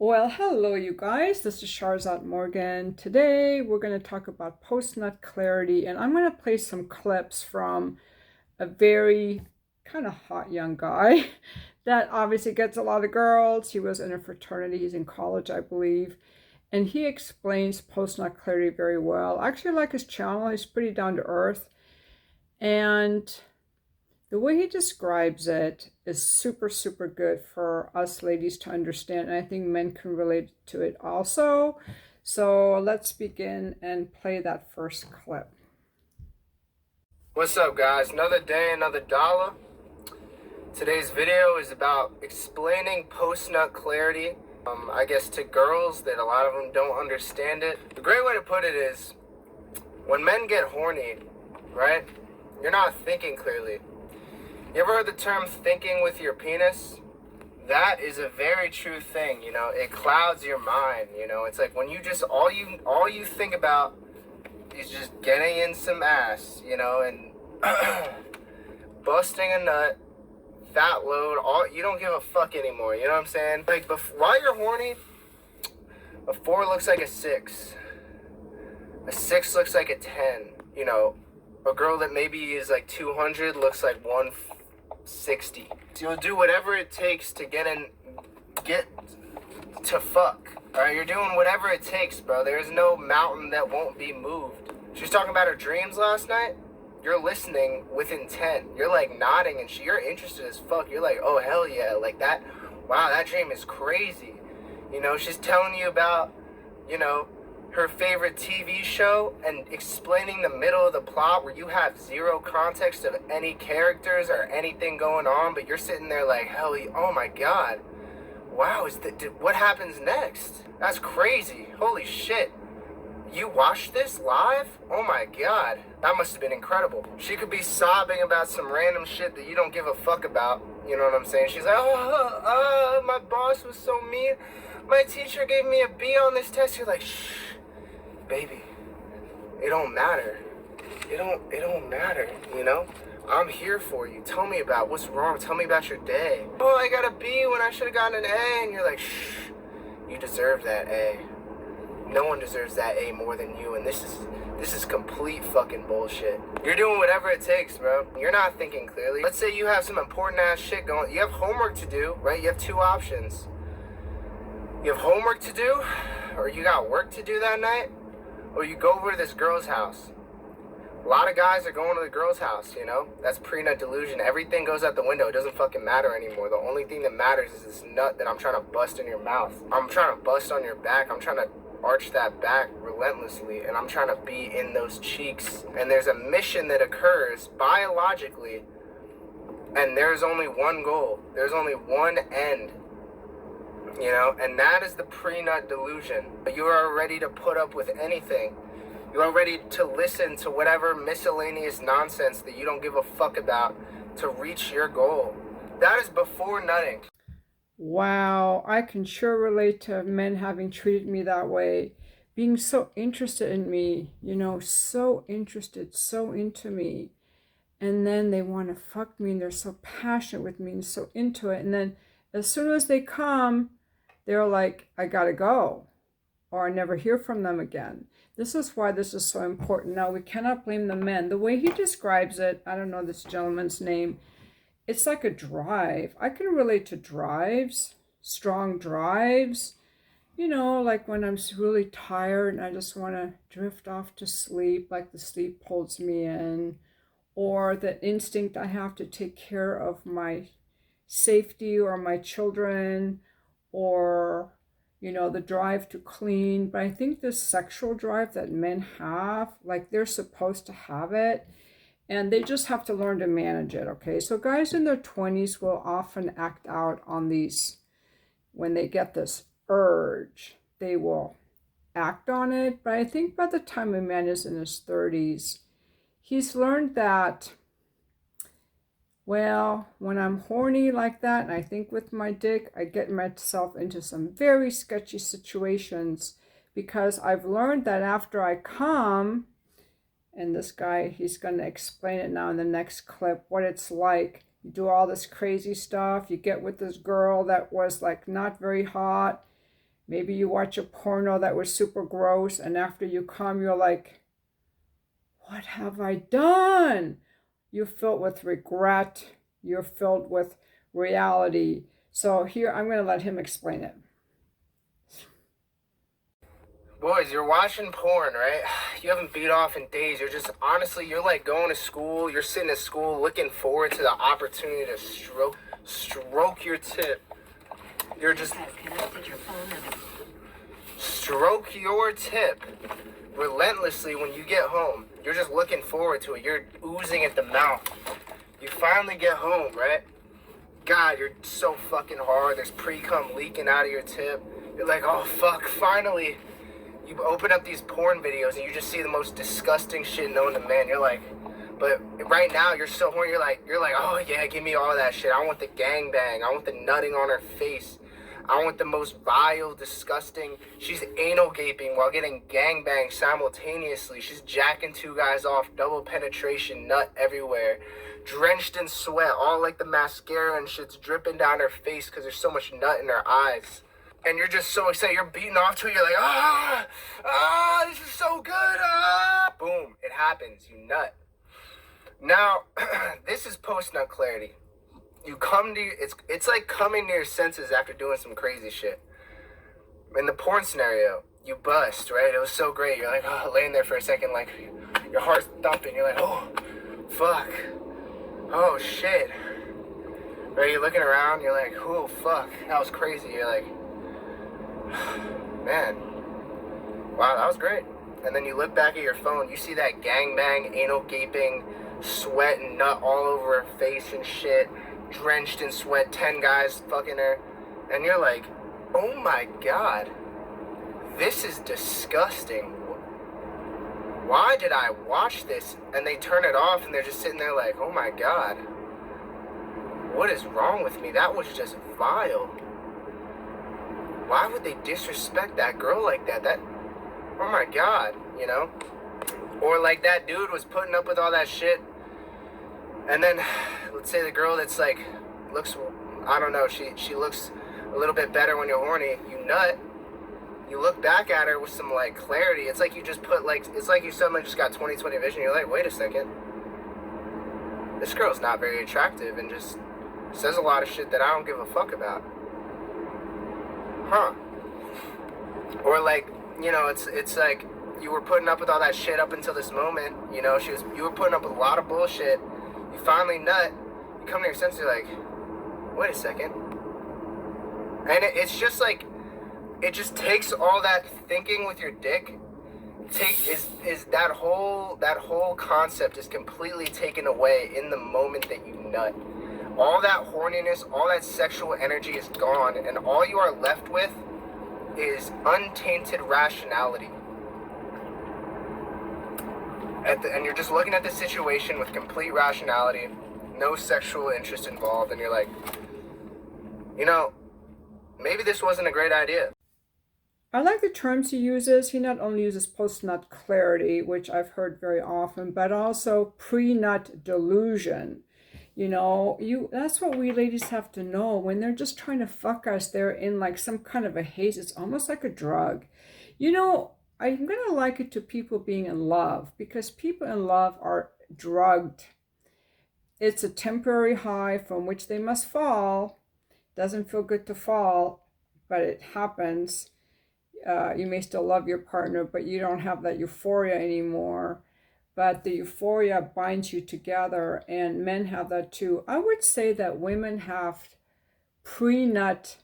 Well, hello, you guys. This is Sharzad Morgan. Today, we're going to talk about post-nut clarity, and I'm going to play some clips from a very kind of hot young guy that obviously gets a lot of girls. He was in a fraternity. He's in college, I believe, and he explains post-nut clarity very well. I actually like his channel. He's pretty down to earth, and the way he describes it is super, super good for us ladies to understand. And I think men can relate to it also. So let's begin and play that first clip. What's up, guys? Another day, another dollar. Today's video is about explaining post-nut clarity, I guess to girls that a lot of them don't understand it. The great way to put it is, when men get horny, right, you're not thinking clearly. You ever heard the term thinking with your penis? That is a very true thing, you know. It clouds your mind, you know. It's like when you just, all you think about is just getting in some ass, you know, and busting a nut, fat load, you don't give a fuck anymore, you know what I'm saying? Like, while you're horny, a 4 looks like a 6. A 6 looks like a 10, you know. A girl that maybe is like 200 looks like 160. So you'll do whatever it takes to get to fuck. Alright, you're doing whatever it takes, bro. There's no mountain that won't be moved. She was talking about her dreams last night. You're listening with intent. You're like nodding and you're interested as fuck. You're like, oh hell yeah, like that. Wow, that dream is crazy. You know, she's telling you about, you know, her favorite TV show and explaining the middle of the plot where you have zero context of any characters or anything going on, but you're sitting there like, hell, oh my god, wow, what happens next? That's crazy. Holy shit. You watched this live? Oh my god. That must have been incredible. She could be sobbing about some random shit that you don't give a fuck about. You know what I'm saying? She's like, my boss was so mean. My teacher gave me a B on this test. You're like, shh, baby. It don't matter. It don't matter, you know? I'm here for you. Tell me about what's wrong. Tell me about your day. Oh, I got a B when I should have gotten an A. And you're like, shh, you deserve that A. No one deserves that A more than you, and this is complete fucking bullshit. You're doing whatever it takes, bro. You're not thinking clearly. Let's say you have some important ass shit going. You have homework to do, right? You have two options. You have homework to do, or you got work to do that night, or you go over to this girl's house. A lot of guys are going to the girl's house, you know? That's pre-nut delusion. Everything goes out the window. It doesn't fucking matter anymore. The only thing that matters is this nut that I'm trying to bust in your mouth. I'm trying to bust on your back. I'm trying to arch that back relentlessly, and I'm trying to be in those cheeks. And there's a mission that occurs biologically, and there's only one goal. There's only one end, you know? And that is the pre-nut delusion. You are ready to put up with anything. You are ready to listen to whatever miscellaneous nonsense that you don't give a fuck about to reach your goal. That is before nutting. Wow, I can sure relate to men having treated me that way, being so interested in me, you know, so interested, so into me. And then they want to fuck me and they're so passionate with me and so into it. And then as soon as they come, they're like, I gotta go, or I never hear from them again. This is why this is so important. Now, we cannot blame the men. The way he describes it, I don't know this gentleman's name, it's like a drive. I can relate to drives, strong drives. You know, like when I'm really tired and I just want to drift off to sleep, like the sleep holds me in, or the instinct I have to take care of my safety or my children, or, you know, the drive to clean. But I think this sexual drive that men have, like they're supposed to have it, and they just have to learn to manage it, okay? So guys in their 20s will often act out on these, when they get this urge, they will act on it. But I think by the time a man is in his 30s, he's learned that, well, when I'm horny like that, and I think with my dick, I get myself into some very sketchy situations, because I've learned that after I come, and this guy, he's going to explain it now in the next clip, what it's like. You do all this crazy stuff. You get with this girl that was like not very hot. Maybe you watch a porno that was super gross, and after you come, you're like, what have I done? You're filled with regret. You're filled with reality. So here, I'm going to let him explain it. Boys, you're watching porn, right? You haven't beat off in days. You're just, honestly, you're like going to school. You're sitting at school looking forward to the opportunity to stroke your tip. You're just stroke your tip relentlessly when you get home. You're just looking forward to it. You're oozing at the mouth. You finally get home, right? God, you're so fucking hard. There's pre-cum leaking out of your tip. You're like, oh fuck, finally. You open up these porn videos and you just see the most disgusting shit known to man. You're like, but right now you're so horny. You're like, oh yeah, give me all that shit. I want the gangbang. I want the nutting on her face. I want the most vile, disgusting. She's anal gaping while getting gangbang simultaneously. She's jacking two guys off, double penetration, nut everywhere, drenched in sweat, all like the mascara and shit's dripping down her face because there's so much nut in her eyes. And you're just so excited. You're beating off to it. You're like, this is so good. Boom, it happens. You nut. Now, this is post-nut clarity. You come to, it's like coming to your senses after doing some crazy shit. In the porn scenario, you bust, right? It was so great. You're like, laying there for a second, like, your heart's thumping. You're like, oh, fuck. Oh, shit. Right, you're looking around. You're like, oh, fuck. That was crazy. You're like, man, wow, that was great. And then you look back at your phone, you see that gangbang, anal gaping, sweat and nut all over her face and shit, drenched in sweat, 10 guys fucking her, and you're like, oh my god, this is disgusting. Why did I watch this? And they turn it off and they're just sitting there like, oh my god, what is wrong with me? That was just vile. Why would they disrespect that girl like that? Oh my god, you know? Or like that dude was putting up with all that shit, and then, let's say the girl that's like, looks, I don't know, she looks a little bit better when you're horny, you nut, you look back at her with some like clarity, it's like you just put like, it's like you suddenly just got 20/20 vision, you're like, wait a second, this girl's not very attractive and just says a lot of shit that I don't give a fuck about. Huh. Or like, you know, it's like you were putting up with all that shit up until this moment, you know, you were putting up with a lot of bullshit, you finally nut, you come to your senses, you're like, wait a second. And it's just like, it just takes all that thinking with your dick, is that whole concept is completely taken away in the moment that you nut. All that horniness, all that sexual energy is gone, and all you are left with is untainted rationality. And you're just looking at the situation with complete rationality, no sexual interest involved, and you're like, you know, maybe this wasn't a great idea. I like the terms he uses. He not only uses post-nut clarity, which I've heard very often, but also pre-nut delusion. You know, that's what we ladies have to know. When they're just trying to fuck us, they're in like some kind of a haze. It's almost like a drug. You know, I'm going to like it to people being in love, because people in love are drugged. It's a temporary high from which they must fall. Doesn't feel good to fall, but it happens. You may still love your partner, but you don't have that euphoria anymore. But the euphoria binds you together, and men have that too. I would say that women have pre-nut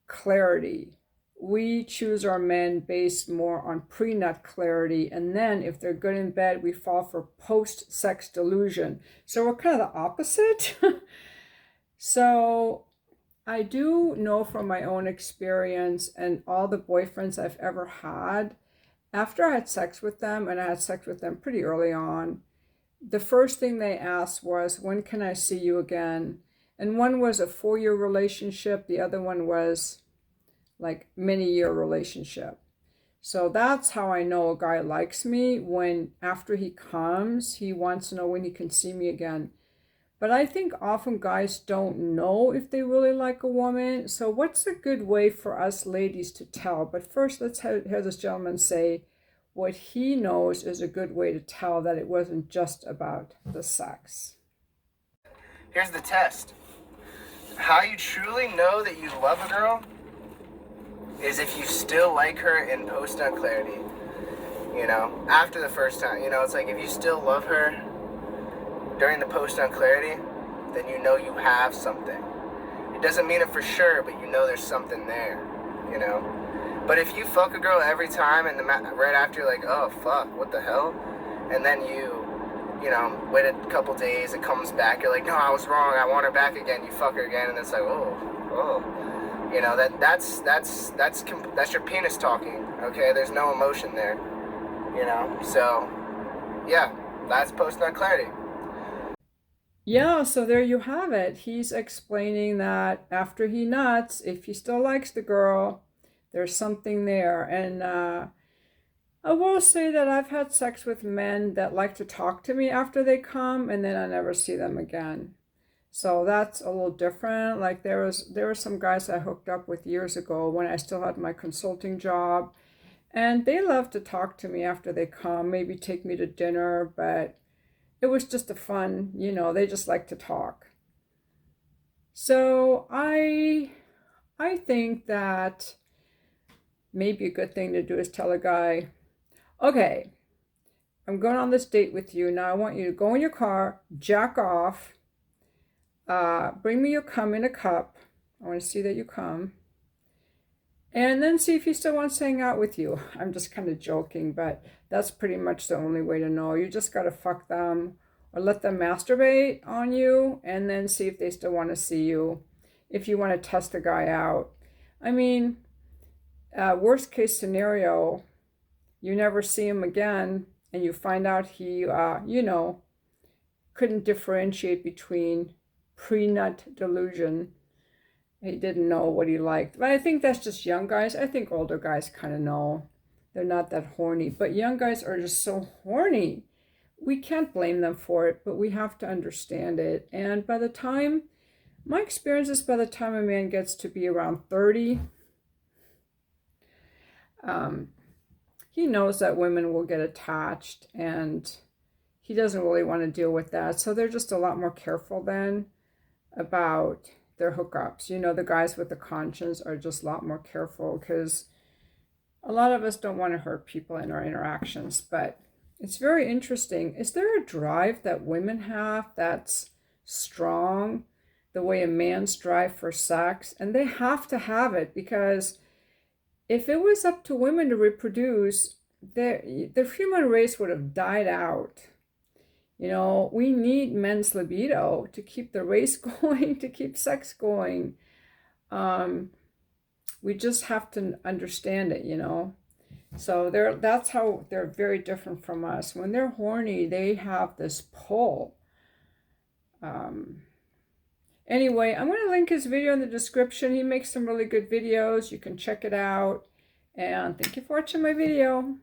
clarity. We choose our men based more on pre-nut clarity, and then if they're good in bed, we fall for post-sex delusion. So we're kind of the opposite. So I do know from my own experience and all the boyfriends I've ever had, after I had sex with them, and I had sex with them pretty early on, the first thing they asked was, when can I see you again? And one was a 4-year relationship. The other one was like many-year relationship. So that's how I know a guy likes me, when after he comes, he wants to know when he can see me again. But I think often guys don't know if they really like a woman. So what's a good way for us ladies to tell? But first, let's hear this gentleman say what he knows is a good way to tell that it wasn't just about the sex. Here's the test. How you truly know that you love a girl is if you still like her in post-nut clarity. You know, after the first time. You know, it's like if you still love her during the post-nut clarity, then you know you have something. It doesn't mean it for sure, but you know there's something there, you know? But if you fuck a girl every time and right after you're like, oh, fuck, what the hell? And then you know, wait a couple days, it comes back, you're like, no, I was wrong, I want her back again, you fuck her again, and it's like, oh. You know, that's your penis talking, okay? There's no emotion there, you know? So, yeah, that's post-nut clarity. Yeah, so there you have it. He's explaining that after he nuts, if he still likes the girl, there's something there. And I will say that I've had sex with men that like to talk to me after they come, and then I never see them again. So that's a little different. Like there were some guys I hooked up with years ago when I still had my consulting job, and they love to talk to me after they come, maybe take me to dinner, but it was just a fun, you know, they just like to talk. So I think that maybe a good thing to do is tell a guy, okay, I'm going on this date with you. Now I want you to go in your car, jack off, bring me your cum in a cup. I want to see that you come. And then see if he still wants to hang out with you. I'm just kind of joking, but that's pretty much the only way to know. You just got to fuck them or let them masturbate on you and then see if they still want to see you, if you want to test the guy out. I mean, worst case scenario, you never see him again and you find out he, you know, couldn't differentiate between pre-nut delusion. He didn't know what he liked. But I think that's just young guys. I think older guys kind of know. They're not that horny. But young guys are just so horny. We can't blame them for it, but we have to understand it. And by the time, my experience is by the time a man gets to be around 30, he knows that women will get attached and he doesn't really want to deal with that. So they're just a lot more careful then about their hookups. You know, the guys with the conscience are just a lot more careful because a lot of us don't want to hurt people in our interactions. But it's very interesting. Is there a drive that women have that's strong, the way a man's drive for sex? And they have to have it because if it was up to women to reproduce, the human race would have died out. You know, we need men's libido to keep the race going, to keep sex going. We just have to understand it, you know. So that's how they're very different from us. When they're horny, they have this pull. Anyway, I'm going to link his video in the description. He makes some really good videos. You can check it out. And thank you for watching my video.